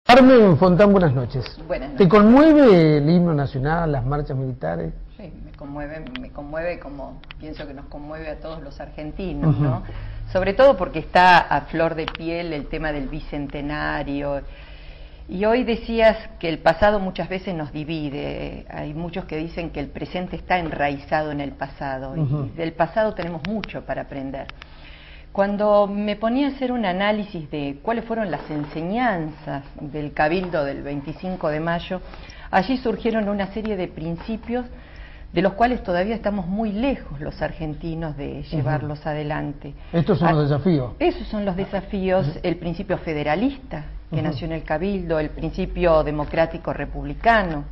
Carmen Fontán, buenas noches. Buenas noches. ¿Te conmueve el himno nacional, las marchas militares? Sí, me conmueve como pienso que nos conmueve a todos los argentinos, ¿no? Sobre todo porque está a flor de piel el tema del bicentenario. Y hoy decías que el pasado muchas veces nos divide. Hay muchos que dicen que el presente está enraizado en el pasado. Y del pasado tenemos mucho para aprender. Cuando me ponía a hacer un análisis de cuáles fueron las enseñanzas del Cabildo del 25 de mayo, allí surgieron una serie de principios de los cuales todavía estamos muy lejos los argentinos de llevarlos adelante. Estos son los desafíos. Esos son los desafíos, el principio federalista que nació en el Cabildo, el principio democrático republicano,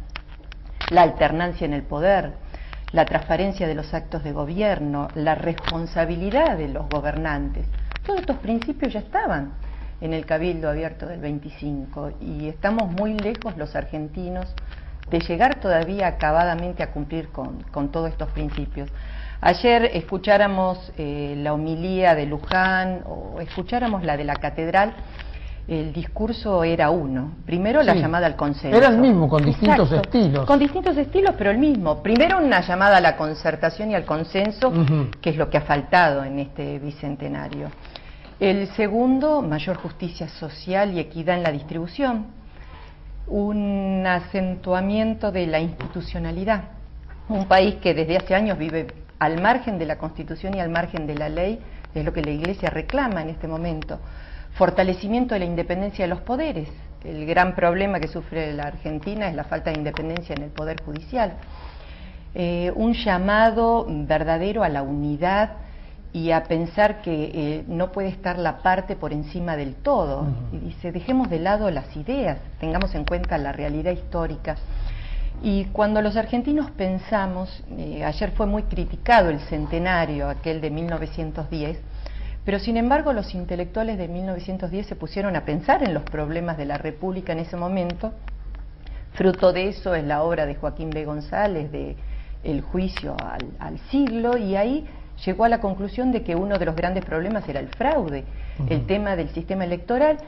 la alternancia en el poder, la transparencia de los actos de gobierno, la responsabilidad de los gobernantes. Todos estos principios ya estaban en el Cabildo Abierto del 25 y estamos muy lejos los argentinos de llegar todavía acabadamente a cumplir con todos estos principios. Ayer escucháramos la homilía de Luján o escucháramos la de la catedral. El discurso era uno. Primero la llamada al consenso. Era el mismo, con distintos estilos. Con distintos estilos, pero el mismo. Primero una llamada a la concertación y al consenso, que es lo que ha faltado en este bicentenario. El segundo, mayor justicia social y equidad en la distribución. Un acentuamiento de la institucionalidad. Un país que desde hace años vive al margen de la Constitución y al margen de la ley, es lo que la Iglesia reclama en este momento. Fortalecimiento de la independencia de los poderes. El gran problema que sufre la Argentina es la falta de independencia en el Poder Judicial. Un llamado verdadero a la unidad y a pensar que no puede estar la parte por encima del todo. Y dice, dejemos de lado las ideas, tengamos en cuenta la realidad histórica. Y cuando los argentinos pensamos, ayer fue muy criticado el centenario, aquel de 1910, pero sin embargo los intelectuales de 1910 se pusieron a pensar en los problemas de la República en ese momento. Fruto de eso es la obra de Joaquín B. González, de El juicio al siglo, y ahí llegó a la conclusión de que uno de los grandes problemas era el fraude, el tema del sistema electoral,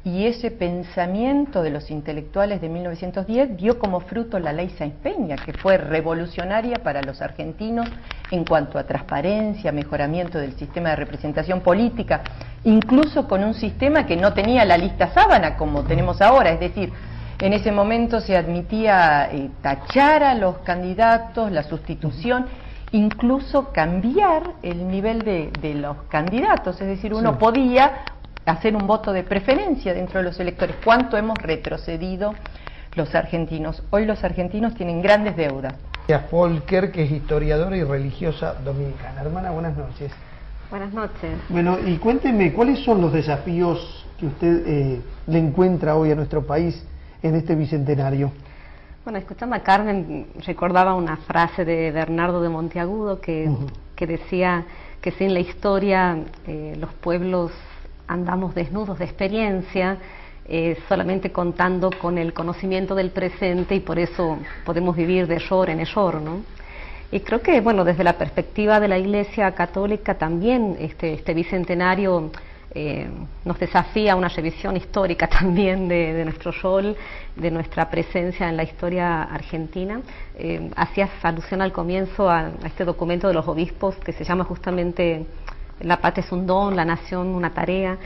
y ese pensamiento de los intelectuales de 1910 dio como fruto la ley Sáenz Peña, que fue revolucionaria para los argentinos en cuanto a transparencia, mejoramiento del sistema de representación política, incluso con un sistema que no tenía la lista sábana como tenemos ahora, es decir, en ese momento se admitía tachar a los candidatos, la sustitución, incluso cambiar el nivel de los candidatos, es decir, uno podía hacer un voto de preferencia dentro de los electores. ¿Cuánto hemos retrocedido los argentinos? Hoy los argentinos tienen grandes deudas. Volker, que es historiadora y religiosa dominicana. Hermana, buenas noches. Buenas noches. Bueno, y cuénteme, ¿cuáles son los desafíos que usted le encuentra hoy a nuestro país en este bicentenario? Bueno, escuchando a Carmen, recordaba una frase de Bernardo de Monteagudo que decía que sin la historia los pueblos andamos desnudos de experiencia, solamente contando con el conocimiento del presente, y por eso podemos vivir de error en error, ¿no? Y creo que, bueno, desde la perspectiva de la Iglesia Católica también este bicentenario nos desafía a una revisión histórica también de nuestro rol, de nuestra presencia en la historia argentina. Hacías alusión al comienzo a este documento de los obispos que se llama justamente La patria es un don, la nación una tarea.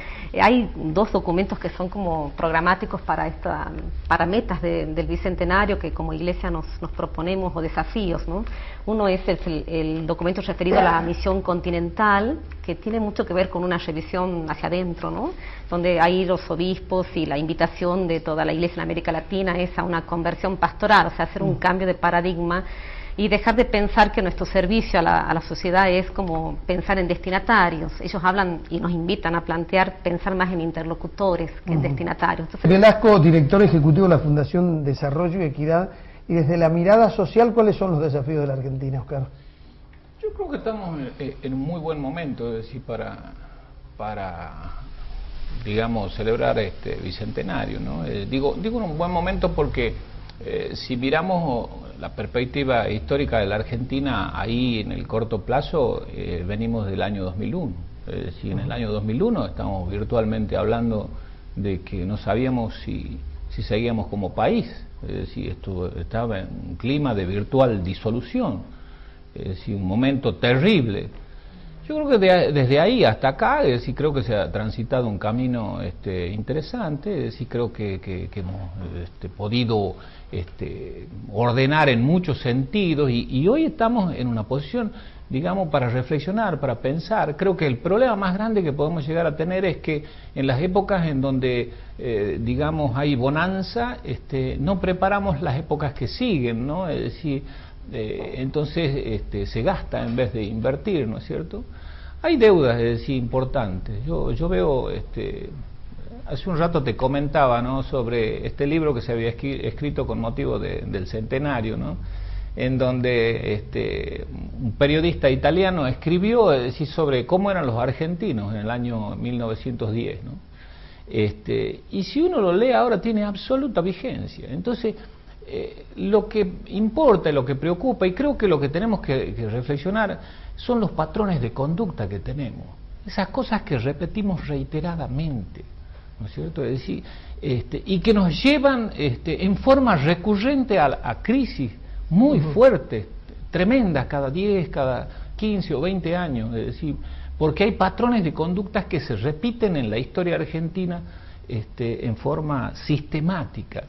Hay dos documentos que son como programáticos para metas del bicentenario que como Iglesia nos proponemos, o desafíos, ¿no? Uno es el documento referido a la misión continental, que tiene mucho que ver con una revisión hacia adentro, ¿no? Donde hay los obispos y la invitación de toda la Iglesia en América Latina es a una conversión pastoral, o sea, hacer un cambio de paradigma y dejar de pensar que nuestro servicio a la sociedad es como pensar en destinatarios. Ellos hablan y nos invitan a pensar más en interlocutores que en destinatarios. Entonces, Velasco, director ejecutivo de la Fundación Desarrollo y Equidad, y desde la mirada social, ¿cuáles son los desafíos de la Argentina, Oscar? Yo creo que estamos en un muy buen momento, es decir, para digamos, celebrar este bicentenario, ¿no? Digo en un buen momento porque si miramos la perspectiva histórica de la Argentina, ahí en el corto plazo venimos del año 2001. Es decir, en el año 2001 estamos virtualmente hablando de que no sabíamos si si seguíamos como país. Es decir, esto estaba en un clima de virtual disolución, es decir, un momento terrible. Yo creo que desde ahí hasta acá, es decir, creo que se ha transitado un camino interesante, es decir, creo que hemos podido ordenar en muchos sentidos y hoy estamos en una posición, digamos, para reflexionar, para pensar. Creo que el problema más grande que podemos llegar a tener es que en las épocas en donde, digamos, hay bonanza, no preparamos las épocas que siguen, ¿no? Es decir, entonces se gasta en vez de invertir, ¿no es cierto? Hay deudas, es decir, importantes. Yo veo, hace un rato te comentaba, ¿no?, sobre este libro que se había escrito con motivo del centenario, ¿no?, en donde un periodista italiano escribió, es decir, sobre cómo eran los argentinos en el año 1910, ¿no? Y si uno lo lee ahora tiene absoluta vigencia. Entonces, lo que importa, lo que preocupa, y creo que lo que tenemos que reflexionar son los patrones de conducta que tenemos, esas cosas que repetimos reiteradamente, ¿no es cierto? Es decir, y que nos llevan en forma recurrente a crisis muy fuertes, tremendas, cada 10, cada 15 o 20 años, es decir, porque hay patrones de conductas que se repiten en la historia argentina en forma sistemática.